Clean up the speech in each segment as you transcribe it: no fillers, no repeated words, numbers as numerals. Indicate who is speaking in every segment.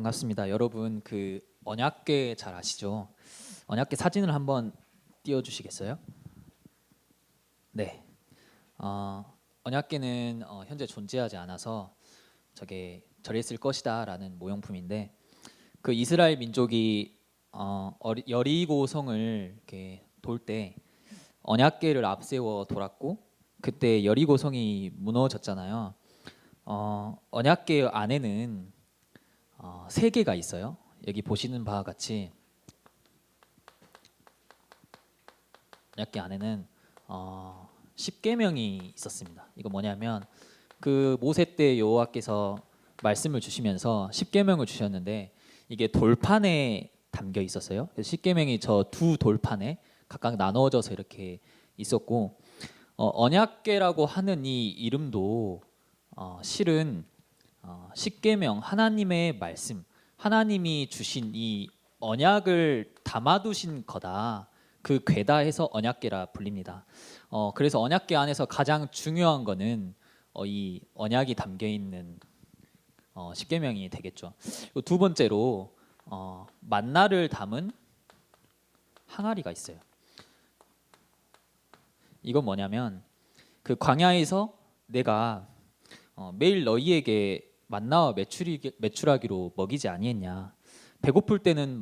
Speaker 1: 반갑습니다. 여러분 언약궤 잘 아시죠? 언약궤 사진을 한번 띄워주시겠어요? 네. 언약궤는 현재 존재하지 않아서 저래 있을 것이다라는 모형품인데 그 이스라엘 민족이 여리고성을 이렇게 돌 때 언약궤를 앞세워 돌았고 그때 여리고성이 무너졌잖아요. 언약궤 안에는 세 개가 있어요. 여기 보시는 바와 같이 언약궤 안에는 10계명이 있었습니다. 이거 뭐냐면 그 모세 때 여호와께서 말씀을 주시면서 10계명을 주셨는데 이게 돌판에 담겨 있었어요. 10계명이 저 두 돌판에 각각 나누어져서 이렇게 있었고 언약궤라고 하는 이 이름도 실은 10계명 하나님의 말씀, 하나님이 주신 이 언약을 담아두신 거다. 그 궤다 해서 언약궤라 불립니다. 그래서 언약궤 안에서 가장 중요한 거는 이 언약이 담겨 있는 10계명이 되겠죠. 두 번째로 만나를 담은 항아리가 있어요. 이건 뭐냐면 그 광야에서 내가 매일 너희에게 만나와 매출하기로 먹이지 아니했냐. 배고플 때는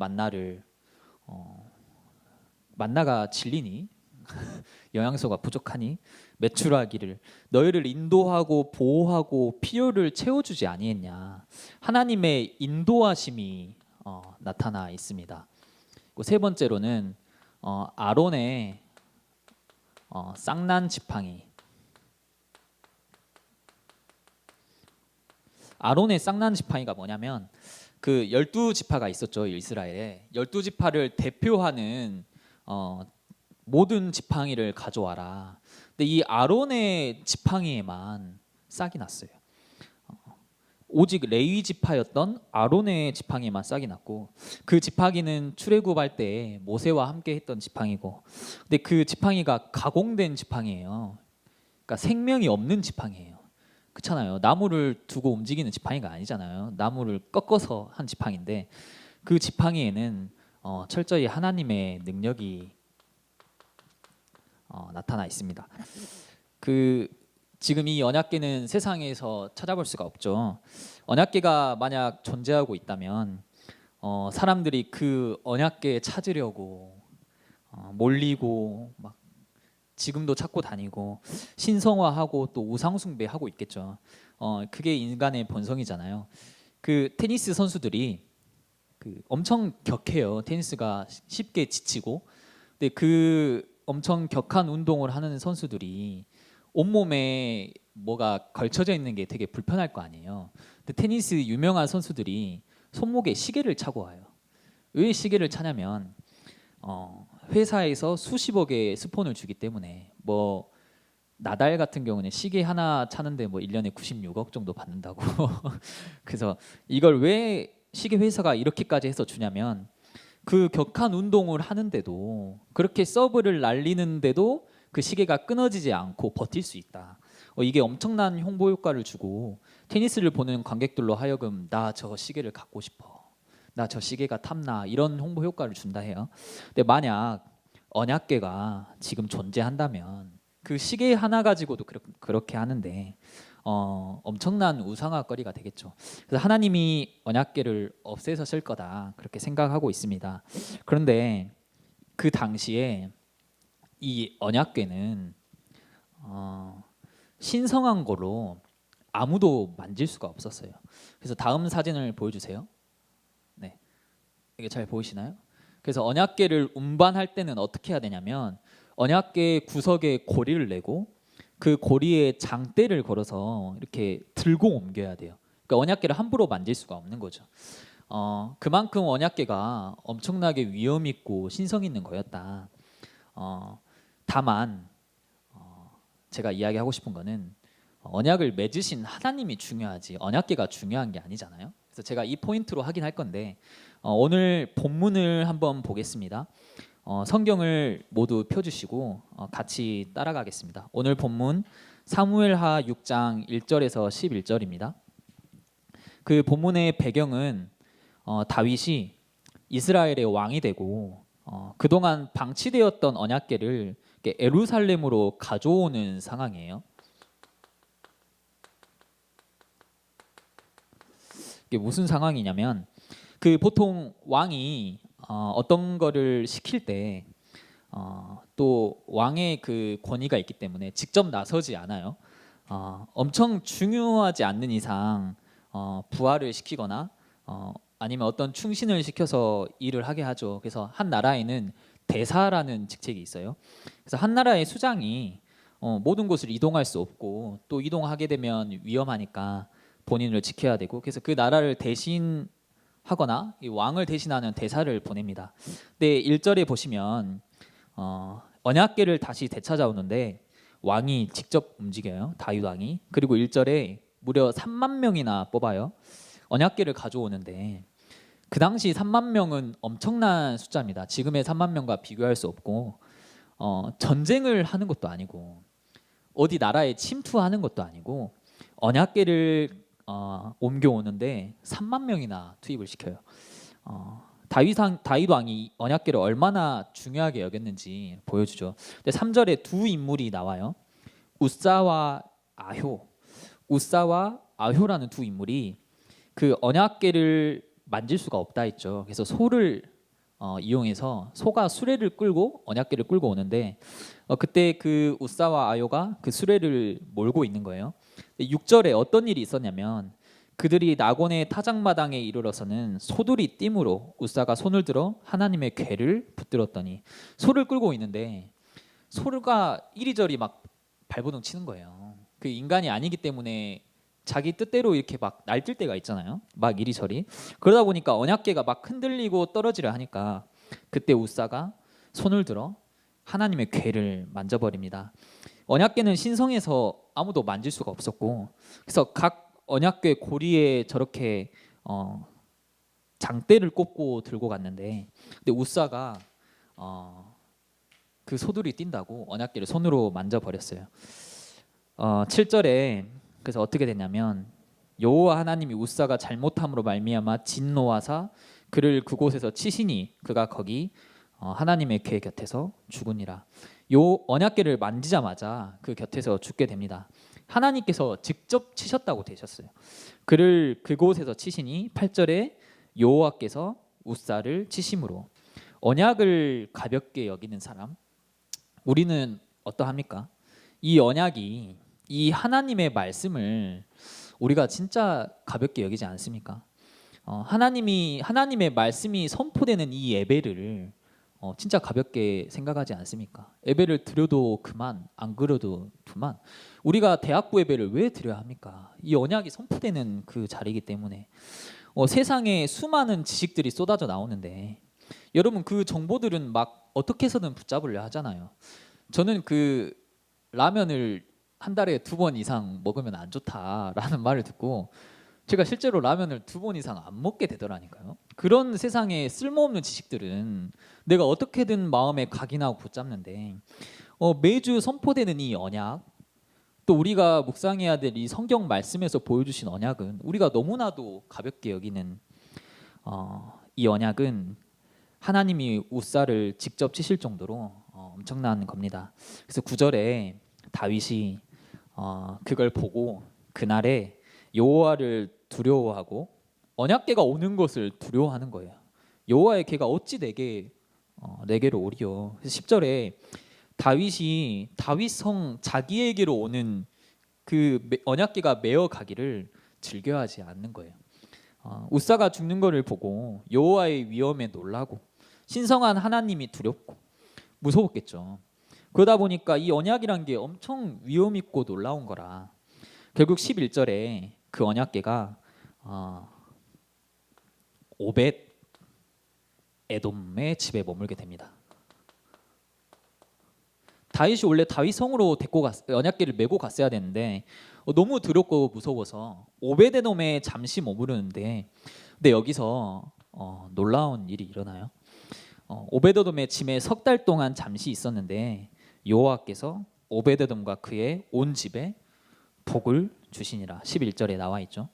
Speaker 1: 만나가 질리니 영양소가 부족하니 매출하기를 너희를 인도하고 보호하고 필요를 채워주지 아니했냐. 하나님의 인도하심이 나타나 있습니다. 세 번째로는 아론의 쌍난 지팡이. 아론의 쌍난 지팡이가 뭐냐면 그 12지파가 있었죠. 이스라엘에 12지파를 대표하는 모든 지팡이를 가져와라. 근데 이 아론의 지팡이에만 싹이 났어요. 오직 레위 지파였던 아론의 지팡이에만 싹이 났고 그 지팡이는 출애굽할 때 모세와 함께 했던 지팡이고 근데 그 지팡이가 가공된 지팡이에요. 그러니까 생명이 없는 지팡이에요. 그렇잖아요. 나무를 두고 움직이는 지팡이가 아니잖아요. 나무를 꺾어서 한 지팡이인데 그 지팡이에는 철저히 하나님의 능력이 나타나 있습니다. 지금 이 언약궤는 세상에서 찾아볼 수가 없죠. 언약궤가 만약 존재하고 있다면 사람들이 그 언약궤 찾으려고 몰리고 막 지금도 찾고 다니고 신성화하고 또 우상숭배하고 있겠죠. 그게 인간의 본성이잖아요. 그 테니스 선수들이 엄청 격해요. 테니스가 쉽게 지치고 근데 그 엄청 격한 운동을 하는 선수들이 온몸에 뭐가 걸쳐져 있는 게 되게 불편할 거 아니에요. 근데 테니스 유명한 선수들이 손목에 시계를 차고 와요. 왜 시계를 차냐면 회사에서 수십억의 스폰을 주기 때문에 뭐 나달 같은 경우는 시계 하나 차는데 뭐 1년에 96억 정도 받는다고. 그래서 이걸 왜 시계 회사가 이렇게까지 해서 주냐면 그 격한 운동을 하는데도 그렇게 서브를 날리는데도 그 시계가 끊어지지 않고 버틸 수 있다. 이게 엄청난 홍보 효과를 주고 테니스를 보는 관객들로 하여금 나 저 시계를 갖고 싶어. 나 저 시계가 탐나. 이런 홍보 효과를 준다 해요. 근데 만약 언약궤가 지금 존재한다면 그 시계 하나 가지고도 그렇게 하는데 엄청난 우상화거리가 되겠죠. 그래서 하나님이 언약궤를 없애서 쓸 거다 그렇게 생각하고 있습니다. 그런데 그 당시에 이 언약궤는 신성한 거로 아무도 만질 수가 없었어요. 그래서 다음 사진을 보여주세요. 네, 이게 잘 보이시나요? 그래서 언약궤를 운반할 때는 어떻게 해야 되냐면 언약궤 구석에 고리를 내고 그 고리에 장대를 걸어서 이렇게 들고 옮겨야 돼요. 그러니까 언약궤를 함부로 만질 수가 없는 거죠. 그만큼 언약궤가 엄청나게 위험 있고 신성 있는 거였다. 다만 제가 이야기하고 싶은 거는 언약을 맺으신 하나님이 중요하지 언약궤가 중요한 게 아니잖아요. 그래서 제가 이 포인트로 하긴 할 건데 오늘 본문을 한번 보겠습니다. 성경을 모두 펴주시고 같이 따라가겠습니다. 오늘 본문 사무엘하 6장 1절에서 11절입니다. 그 본문의 배경은 다윗이 이스라엘의 왕이 되고 그동안 방치되었던 언약궤를 이렇게 예루살렘으로 가져오는 상황이에요. 이게 무슨 상황이냐면 그 보통 왕이 어떤 거를 시킬 때 또 왕의 그 권위가 있기 때문에 직접 나서지 않아요. 엄청 중요하지 않는 이상 부하를 시키거나 아니면 어떤 충신을 시켜서 일을 하게 하죠. 그래서 한 나라에는 대사라는 직책이 있어요. 그래서 한 나라의 수장이 모든 곳을 이동할 수 없고 또 이동하게 되면 위험하니까 본인을 지켜야 되고 그래서 그 나라를 대신하거나 이 왕을 대신하는 대사를 보냅니다. 근데 1절에 보시면 언약궤를 다시 되찾아오는데 왕이 직접 움직여요. 다윗 왕이. 그리고 1절에 무려 3만 명이나 뽑아요. 언약궤를 가져오는데 그 당시 3만 명은 엄청난 숫자입니다. 지금의 3만 명과 비교할 수 없고 전쟁을 하는 것도 아니고 어디 나라에 침투하는 것도 아니고 언약궤를 옮겨오는데 3만 명이나 투입을 시켜요. 다윗 왕이 언약궤를 얼마나 중요하게 여겼는지 보여주죠. 근데 3절에 두 인물이 나와요. 우사와 아효. 우사와 아효라는 두 인물이 그 언약궤를 만질 수가 없다 했죠. 그래서 소를 이용해서 소가 수레를 끌고 언약궤를 끌고 오는데 그때 그 우사와 아효가 그 수레를 몰고 있는 거예요. 6절에 어떤 일이 있었냐면 그들이 낙원의 타작마당에 이르러서는 소들이 띠므로 우사가 손을 들어 하나님의 궤를 붙들었더니 소를 끌고 있는데 소가 이리저리 막 발버둥 치는 거예요. 그 인간이 아니기 때문에 자기 뜻대로 이렇게 막 날뛸 때가 있잖아요. 막 이리저리. 그러다 보니까 언약궤가 막 흔들리고 떨어지려 하니까 그때 우사가 손을 들어 하나님의 궤를 만져버립니다. 언약궤는 신성해서 아무도 만질 수가 없었고 그래서 각 언약궤 고리에 저렇게 장대를 꽂고 들고 갔는데 근데 우사가 그 소들이 뛴다고 언약궤를 손으로 만져버렸어요. 7절에 그래서 어떻게 됐냐면 여호와 하나님이 우사가 잘못함으로 말미암아 진노하사 그를 그곳에서 치시니 그가 거기 하나님의 궤 곁에서 죽으니라. 요 언약궤를 만지자마자 그 곁에서 죽게 됩니다. 하나님께서 직접 치셨다고 되셨어요. 그를 그곳에서 치시니 8절에 여호와께서 우사를 치심으로. 언약을 가볍게 여기는 사람, 우리는 어떠합니까? 이 언약이 이 하나님의 말씀을 우리가 진짜 가볍게 여기지 않습니까? 하나님의 말씀이 선포되는 이 예배를 진짜 가볍게 생각하지 않습니까? 예배를 드려도 그만, 안 그려도 그만. 우리가 대학부 예배를 왜 드려야 합니까? 이 언약이 선포되는 그 자리이기 때문에 세상에 수많은 지식들이 쏟아져 나오는데 여러분 그 정보들은 막 어떻게 해서든 붙잡으려 하잖아요. 저는 그 라면을 한 달에 2번 이상 먹으면 안 좋다라는 말을 듣고 제가 실제로 라면을 2번 이상 안 먹게 되더라니까요. 그런 세상에 쓸모없는 지식들은 내가 어떻게든 마음에 각인하고 붙잡는데 매주 선포되는 이 언약, 또 우리가 묵상해야 될 이 성경 말씀에서 보여주신 언약은 우리가 너무나도 가볍게 여기는 이 언약은 하나님이 우사를 직접 치실 정도로 엄청난 겁니다. 그래서 9절에 다윗이 그걸 보고 그날에 여호와를 두려워하고 언약궤가 오는 것을 두려워하는 거예요. 여호와의 궤가 어찌 내게로 오리요. 그래서 10절에 다윗이 다윗성 자기에게로 오는 그 언약궤가 메어 가기를 즐겨하지 않는 거예요. 우사가 죽는 것을 보고 여호와의 위엄에 놀라고 신성한 하나님이 두렵고 무서웠겠죠. 그러다 보니까 이 언약이란 게 엄청 위험 있고 놀라운 거라 결국 11절에 그 언약궤가 오벳 에돔의 집에 머물게 됩니다. 다윗이 원래 다윗 성으로 언약궤를 메고 갔어야 되는데 너무 두렵고 무서워서 오벳 에돔에 잠시 머무르는데 근데 여기서 놀라운 일이 일어나요. 오벳 에돔의 집에 3달 동안 잠시 있었는데 여호와께서 오벳 에돔과 그의 온 집에 복을 주시니라. 11절에 나와 있죠.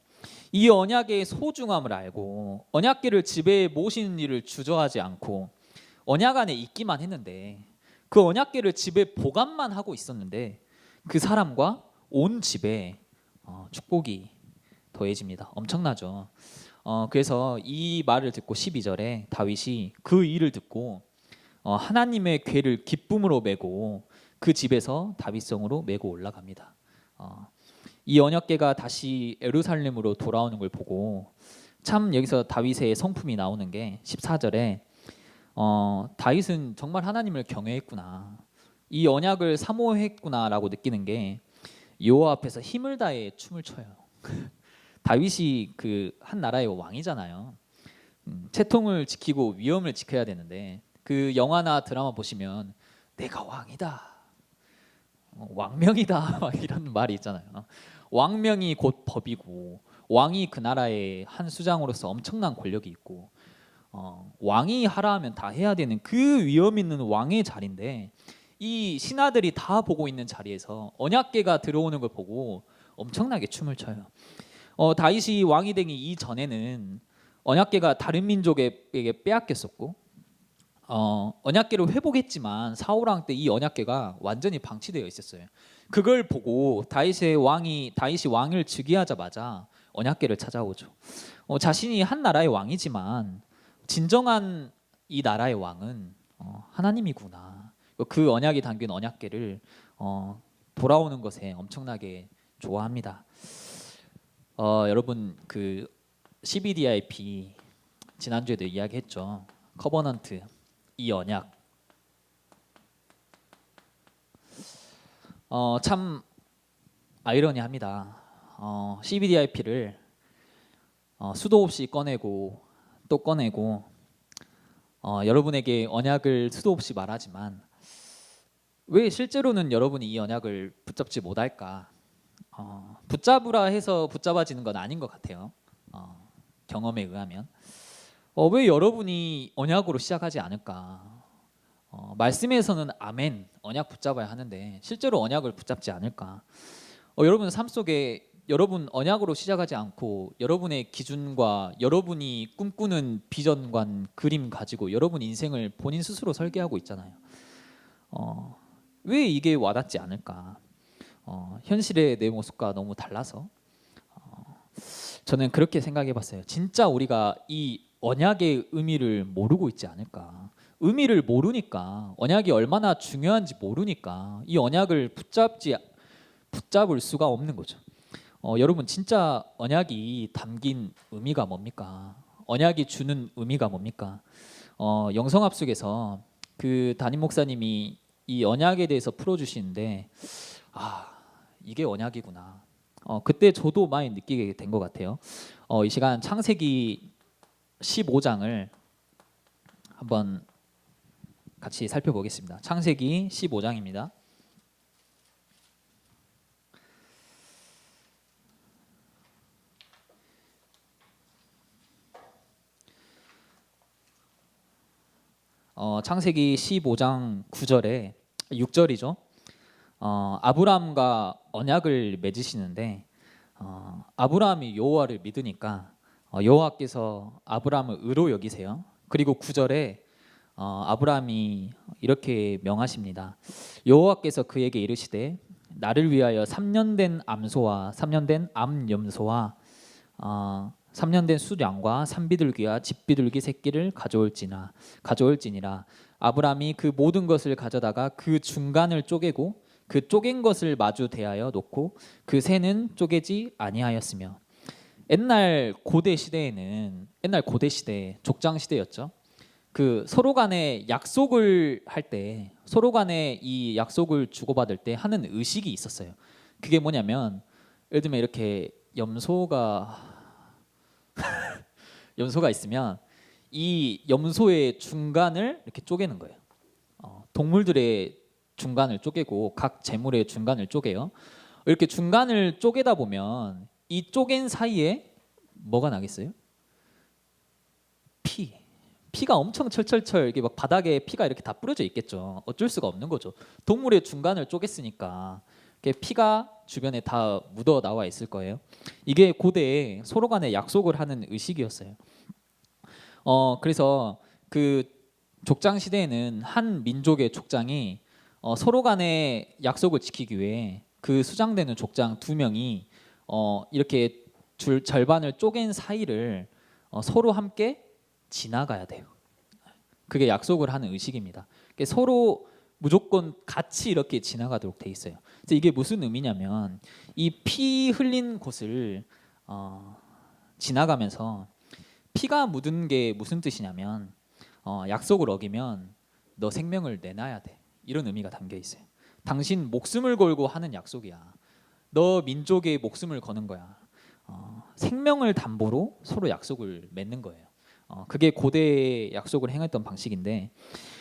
Speaker 1: 이 언약의 소중함을 알고 언약궤를 집에 모시는 일을 주저하지 않고 언약 안에 있기만 했는데, 그 언약궤를 집에 보관만 하고 있었는데 그 사람과 온 집에 축복이 더해집니다. 엄청나죠. 그래서 이 말을 듣고 12절에 다윗이 그 일을 듣고 하나님의 궤를 기쁨으로 메고 그 집에서 다윗성으로 메고 올라갑니다. 이 언약궤가 다시 예루살렘으로 돌아오는 걸 보고 참 여기서 다윗의 성품이 나오는 게 14절에 다윗은 정말 하나님을 경외했구나, 이 언약을 사모했구나라고 느끼는 게 여호와 앞에서 힘을 다해 춤을 춰요. 다윗이 그 한 나라의 왕이잖아요. 채통을 지키고 위엄을 지켜야 되는데, 그 영화나 드라마 보시면 내가 왕이다, 왕명이다 막 이런 말이 있잖아요. 왕명이 곧 법이고 왕이 그 나라의 한 수장으로서 엄청난 권력이 있고 왕이 하라 하면 다 해야 되는 그 위엄 있는 왕의 자리인데, 이 신하들이 다 보고 있는 자리에서 언약궤가 들어오는 걸 보고 엄청나게 춤을 춰요. 다윗이 왕이 되기 이전에는 언약궤가 다른 민족에게 빼앗겼었고 언약궤를 회복했지만 사울 왕 때 이 언약궤가 완전히 방치되어 있었어요. 그걸 보고 다윗이 왕을 즉위하자마자 언약궤를 찾아오죠. 자신이 한 나라의 왕이지만 진정한 이 나라의 왕은 하나님이구나, 그 언약이 담긴 언약궤를 돌아오는 것에 엄청나게 좋아합니다. 여러분 그 CBDIP 지난주에도 이야기했죠. 커버넌트, 이 언약. 참 아이러니합니다. CBDIP를 수도 없이 꺼내고 또 꺼내고 여러분에게 언약을 수도 없이 말하지만 왜 실제로는 여러분이 이 언약을 붙잡지 못할까? 붙잡으라 해서 붙잡아지는 건 아닌 것 같아요. 경험에 의하면 왜 여러분이 언약으로 시작하지 않을까? 말씀에서는 아멘, 언약 붙잡아야 하는데 실제로 언약을 붙잡지 않을까? 여러분 삶 속에 여러분 언약으로 시작하지 않고 여러분의 기준과 여러분이 꿈꾸는 비전과 그림 가지고 여러분 인생을 본인 스스로 설계하고 있잖아요. 왜 이게 와닿지 않을까? 현실의 내 모습과 너무 달라서 저는 그렇게 생각해봤어요. 진짜 우리가 이 언약의 의미를 모르고 있지 않을까? 의미를 모르니까, 언약이 얼마나 중요한지 모르니까 이 언약을 붙잡을 수가 없는 거죠. 여러분 진짜 언약이 담긴 의미가 뭡니까? 언약이 주는 의미가 뭡니까? 영성합숙에서 그 담임 목사님이 이 언약에 대해서 풀어주시는데 이게 언약이구나. 그때 저도 많이 느끼게 된 것 같아요. 이 시간 창세기 15장을 한번 같이 살펴보겠습니다. 창세기 15장입니다. 창세기 15장 9절에 6절이죠. 아브라함과 언약을 맺으시는데 아브라함이 여호와를 믿으니까 여호와께서 아브라함을 의로 여기세요. 그리고 9절에 아브라함이 이렇게 명하십니다. 여호와께서 그에게 이르시되 나를 위하여 3년 된 암소와 3년 된 암염소와 3년 된 수량과 산비둘기와 집비둘기 새끼를 가져올지니라. 아브라함이 그 모든 것을 가져다가 그 중간을 쪼개고 그 쪼갠 것을 마주 대하여 놓고 그 새는 쪼개지 아니하였으며. 옛날 고대 시대 족장 시대였죠. 그 서로 간에 약속을 할 때, 서로 간에 이 약속을 주고받을 때 하는 의식이 있었어요. 그게 뭐냐면 예를 들면 이렇게 염소가 있으면 이 염소의 중간을 이렇게 쪼개는 거예요. 동물들의 중간을 쪼개고 각 재물의 중간을 쪼개요. 이렇게 중간을 쪼개다 보면 이 쪼갠 사이에 뭐가 나겠어요? 피가 엄청 철철철 이렇게 막 바닥에 피가 이렇게 다 뿌려져 있겠죠. 어쩔 수가 없는 거죠. 동물의 중간을 쪼갰으니까 피가 주변에 다 묻어 나와 있을 거예요. 이게 고대에 서로 간에 약속을 하는 의식이었어요. 그래서 그 족장 시대에는 한 민족의 족장이 서로 간에 약속을 지키기 위해 그 수장되는 족장 두 명이 이렇게 절반을 쪼갠 사이를 서로 함께 지나가야 돼요. 그게 약속을 하는 의식입니다. 서로 무조건 같이 이렇게 지나가도록 돼 있어요. 그래서 이게 무슨 의미냐면 이 피 흘린 곳을 지나가면서 피가 묻은 게 무슨 뜻이냐면 약속을 어기면 너 생명을 내놔야 돼. 이런 의미가 담겨 있어요. 당신 목숨을 걸고 하는 약속이야. 너 민족의 목숨을 거는 거야. 생명을 담보로 서로 약속을 맺는 거예요. 그게 고대 약속을 행했던 방식인데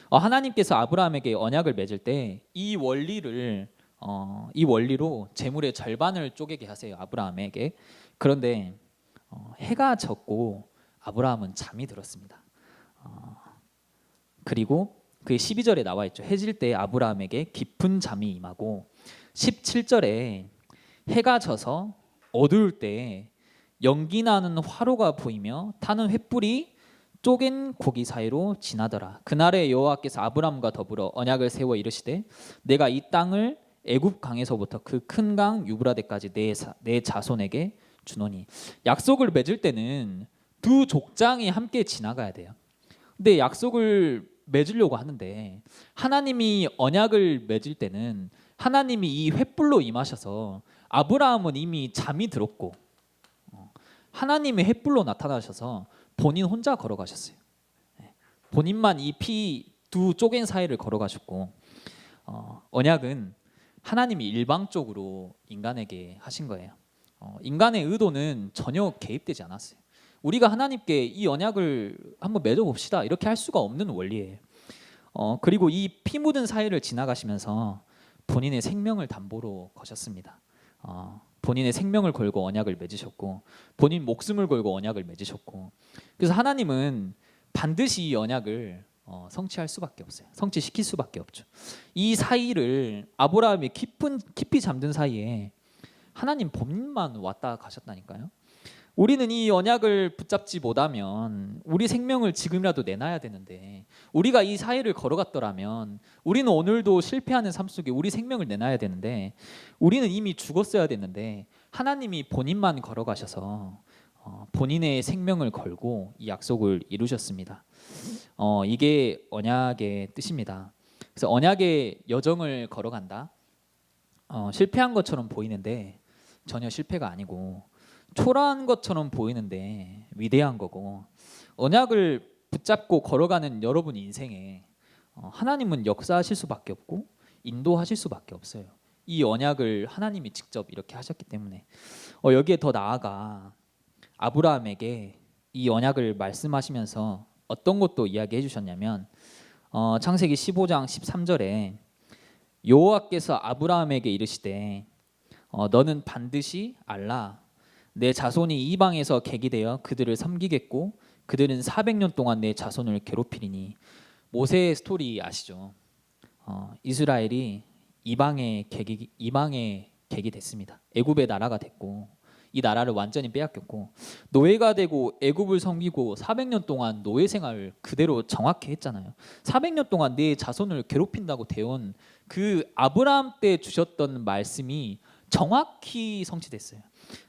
Speaker 1: 하나님께서 아브라함에게 언약을 맺을 때 이 원리로 재물의 절반을 쪼개게 하세요. 아브라함에게. 그런데 해가 졌고 아브라함은 잠이 들었습니다. 그리고 그 12절에 나와 있죠. 해질 때 아브라함에게 깊은 잠이 임하고 17절에 해가 져서 어두울 때 연기 나는 화로가 보이며 타는 횃불이 쪼갠 고기 사이로 지나더라. 그날에 여호와께서 아브라함과 더불어 언약을 세워 이르시되 내가 이 땅을 애굽 강에서부터 그 큰 강 유브라데까지 내 자손에게 주노니. 약속을 맺을 때는 두 족장이 함께 지나가야 돼요. 근데 약속을 맺으려고 하는데 하나님이 언약을 맺을 때는 하나님이 이 횃불로 임하셔서 아브라함은 이미 잠이 들었고 하나님의 횃불로 나타나셔서 본인 혼자 걸어가셨어요. 본인만 이 피 두 쪼갠 사이를 걸어가셨고 언약은 하나님이 일방적으로 인간에게 하신 거예요. 인간의 의도는 전혀 개입되지 않았어요. 우리가 하나님께 이 언약을 한번 맺어봅시다 이렇게 할 수가 없는 원리예요. 그리고 이 피 묻은 사이를 지나가시면서 본인의 생명을 담보로 거셨습니다. 본인의 생명을 걸고 언약을 맺으셨고 본인 목숨을 걸고 언약을 맺으셨고 그래서 하나님은 반드시 이 언약을 성취할 수밖에 없어요. 성취시킬 수밖에 없죠. 이 사이를 아브라함이 깊이 잠든 사이에 하나님 본인만 왔다 가셨다니까요. 우리는 이 언약을 붙잡지 못하면 우리 생명을 지금이라도 내놔야 되는데 우리가 이 사이를 걸어갔더라면 우리는 오늘도 실패하는 삶 속에 우리 생명을 내놔야 되는데 우리는 이미 죽었어야 되는데 하나님이 본인만 걸어가셔서 본인의 생명을 걸고 이 약속을 이루셨습니다. 이게 언약의 뜻입니다. 그래서 언약의 여정을 걸어간다. 실패한 것처럼 보이는데 전혀 실패가 아니고 초라한 것처럼 보이는데 위대한 거고 언약을 붙잡고 걸어가는 여러분 인생에 하나님은 역사하실 수밖에 없고 인도하실 수밖에 없어요. 이 언약을 하나님이 직접 이렇게 하셨기 때문에 여기에 더 나아가 아브라함에게 이 언약을 말씀하시면서 어떤 것도 이야기해 주셨냐면 창세기 15장 13절에 여호와께서 아브라함에게 이르시되 너는 반드시 알라 내 자손이 이방에서 객이되어 그들을 섬기겠고 그들은 400년 동안 내 자손을 괴롭히리니. 모세의 스토리 아시죠? 이스라엘이 이방의 객이 됐습니다. 애굽의 나라가 됐고 이 나라를 완전히 빼앗겼고 노예가 되고 애굽을 섬기고 400년 동안 노예 생활을 그대로 정확히 했잖아요. 400년 동안 내 자손을 괴롭힌다고 되온 그 아브라함 때 주셨던 말씀이 정확히 성취됐어요.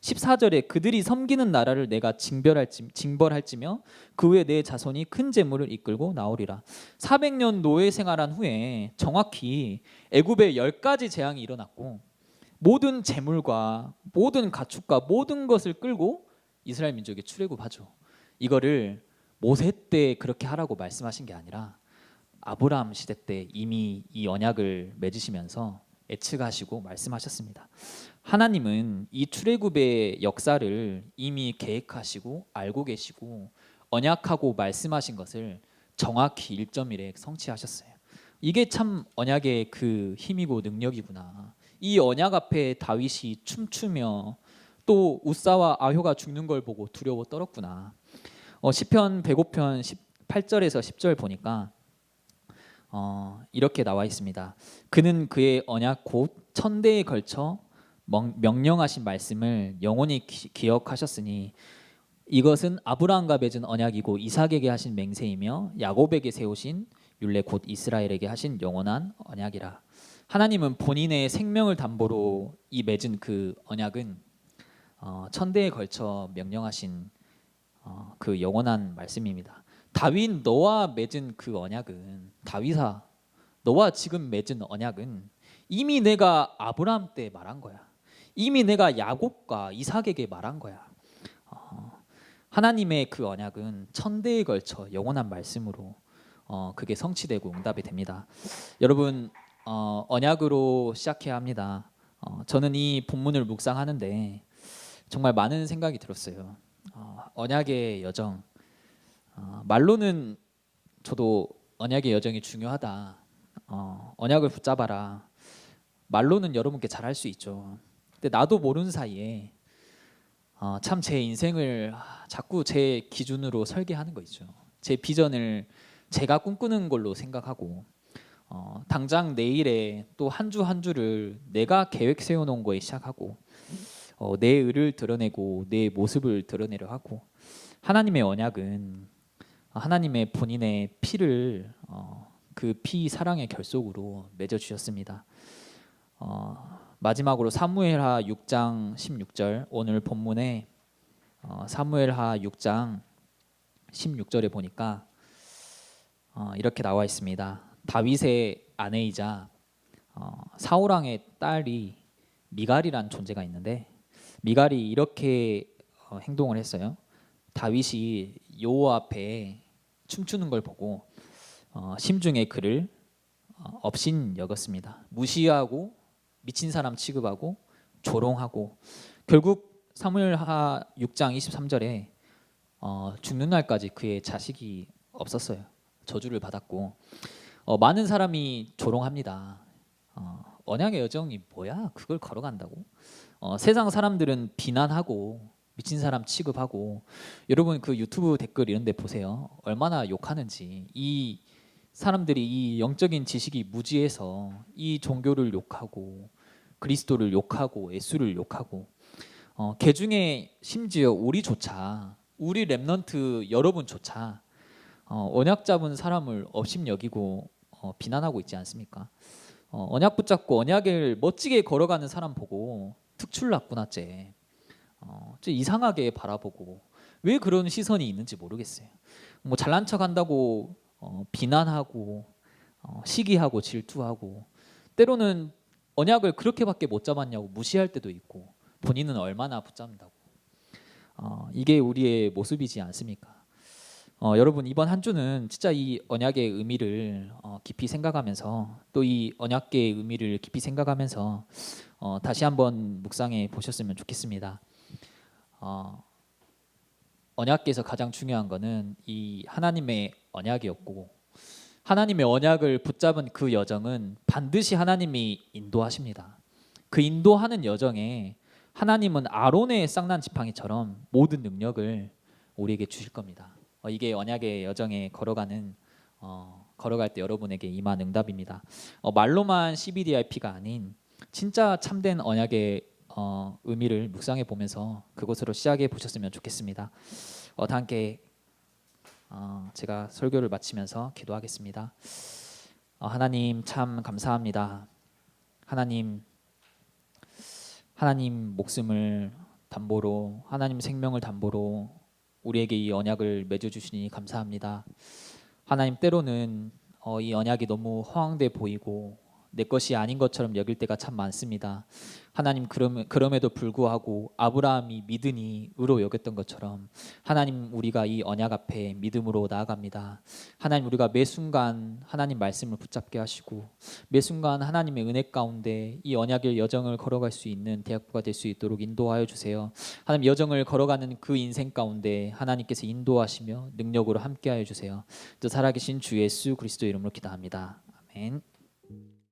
Speaker 1: 14절에 그들이 섬기는 나라를 내가 징벌할지며 그 후에 내 자손이 큰 재물을 이끌고 나오리라. 400년 노예 생활한 후에 정확히 애굽에 10가지 재앙이 일어났고 모든 재물과 모든 가축과 모든 것을 끌고 이스라엘 민족이 출애굽하죠. 이거를 모세 때 그렇게 하라고 말씀하신 게 아니라 아브라함 시대 때 이미 이 언약을 맺으시면서 예측하시고 말씀하셨습니다. 하나님은 이 출애굽의 역사를 이미 계획하시고 알고 계시고 언약하고 말씀하신 것을 정확히 1.1에 성취하셨어요. 이게 참 언약의 그 힘이고 능력이구나. 이 언약 앞에 다윗이 춤추며 또 웃사와 아효가 죽는 걸 보고 두려워 떨었구나. 시편 105편 8절에서 10절 보니까 이렇게 나와 있습니다. 그는 그의 언약 곧 천대에 걸쳐 명령하신 말씀을 영원히 기억하셨으니 이것은 아브라함과 맺은 언약이고 이삭에게 하신 맹세이며 야곱에게 세우신 율례 곧 이스라엘에게 하신 영원한 언약이라. 하나님은 본인의 생명을 담보로 이 맺은 그 언약은 천대에 걸쳐 명령하신 그 영원한 말씀입니다. 다윗 너와 맺은 그 언약은, 다윗아 너와 지금 맺은 언약은 이미 내가 아브라함 때 말한 거야. 이미 내가 야곱과 이삭에게 말한 거야. 하나님의 그 언약은 천대에 걸쳐 영원한 말씀으로 그게 성취되고 응답이 됩니다. 여러분, 언약으로 시작해야 합니다. 저는 이 본문을 묵상하는데 정말 많은 생각이 들었어요. 언약의 여정, 말로는 저도 언약의 여정이 중요하다, 언약을 붙잡아라, 말로는 여러분께 잘할 수 있죠. 근데 나도 모르는 사이에 참 제 인생을 자꾸 제 기준으로 설계하는 거 있죠. 제 비전을 제가 꿈꾸는 걸로 생각하고 당장 내일에 또 한 주 한 주를 내가 계획 세워놓은 거에 시작하고 내 의를 드러내고 내 모습을 드러내려 하고, 하나님의 언약은 하나님의 본인의 피를 그 피 사랑의 결속으로 맺어주셨습니다. 마지막으로 사무엘하 6장 16절, 오늘 본문에 사무엘하 6장 16절에 보니까 이렇게 나와 있습니다. 다윗의 아내이자 사울 왕의 딸이 미갈이란 존재가 있는데, 미갈이 이렇게 행동을 했어요. 다윗이 여호와 앞에 춤추는 걸 보고 심중에 그를 업신 여겼습니다. 무시하고 미친 사람 취급하고 조롱하고, 결국 사무엘하 6장 23절에 죽는 날까지 그의 자식이 없었어요. 저주를 받았고, 많은 사람이 조롱합니다. 언약의 여정이 뭐야? 그걸 걸어간다고? 세상 사람들은 비난하고 미친 사람 취급하고, 여러분 그 유튜브 댓글 이런 데 보세요. 얼마나 욕하는지. 이 사람들이 이 영적인 지식이 무지해서 이 종교를 욕하고 그리스도를 욕하고 예수를 욕하고, 개 중에 심지어 우리조차, 우리 렘넌트 여러분조차 언약 잡은 사람을 업심 여기고 비난하고 있지 않습니까? 언약 붙잡고 언약을 멋지게 걸어가는 사람 보고 특출났구나 쟤, 쟤 이상하게 바라보고, 왜 그런 시선이 있는지 모르겠어요. 뭐 잘난 척 한다고 비난하고 시기하고 질투하고, 때로는 언약을 그렇게밖에 못 잡았냐고 무시할 때도 있고, 본인은 얼마나 붙잡는다고. 이게 우리의 모습이지 않습니까? 여러분 이번 한 주는 진짜 이 언약의 의미를 깊이 생각하면서, 또 이 언약계의 의미를 깊이 생각하면서 다시 한번 묵상해 보셨으면 좋겠습니다. 언약계에서 가장 중요한 거는 이 하나님의 언약이었고, 하나님의 언약을 붙잡은 그 여정은 반드시 하나님이 인도하십니다. 그 인도하는 여정에 하나님은 아론의 쌍난 지팡이처럼 모든 능력을 우리에게 주실 겁니다. 이게 언약의 여정에 걸어갈 때 여러분에게 임한 응답입니다. 말로만 CBDIP가 아닌 진짜 참된 언약의 의미를 묵상해 보면서 그것으로 시작해 보셨으면 좋겠습니다. 다 함께 제가 설교를 마치면서 기도하겠습니다. 하나님 참 감사합니다. 하나님 목숨을 담보로, 하나님 생명을 담보로 우리에게 이 언약을 맺어주시니 감사합니다. 하나님 때로는 이 언약이 너무 허황돼 보이고 내 것이 아닌 것처럼 여길 때가 참 많습니다. 하나님 그럼에도 불구하고 아브라함이 믿으니 의로 여겼던 것처럼 하나님 우리가 이 언약 앞에 믿음으로 나아갑니다. 하나님 우리가 매 순간 하나님 말씀을 붙잡게 하시고 매 순간 하나님의 은혜 가운데 이 언약의 여정을 걸어갈 수 있는 대학부가 될 수 있도록 인도하여 주세요. 하나님 여정을 걸어가는 그 인생 가운데 하나님께서 인도하시며 능력으로 함께하여 주세요. 또 살아계신 주 예수 그리스도 이름으로 기도합니다. 아멘.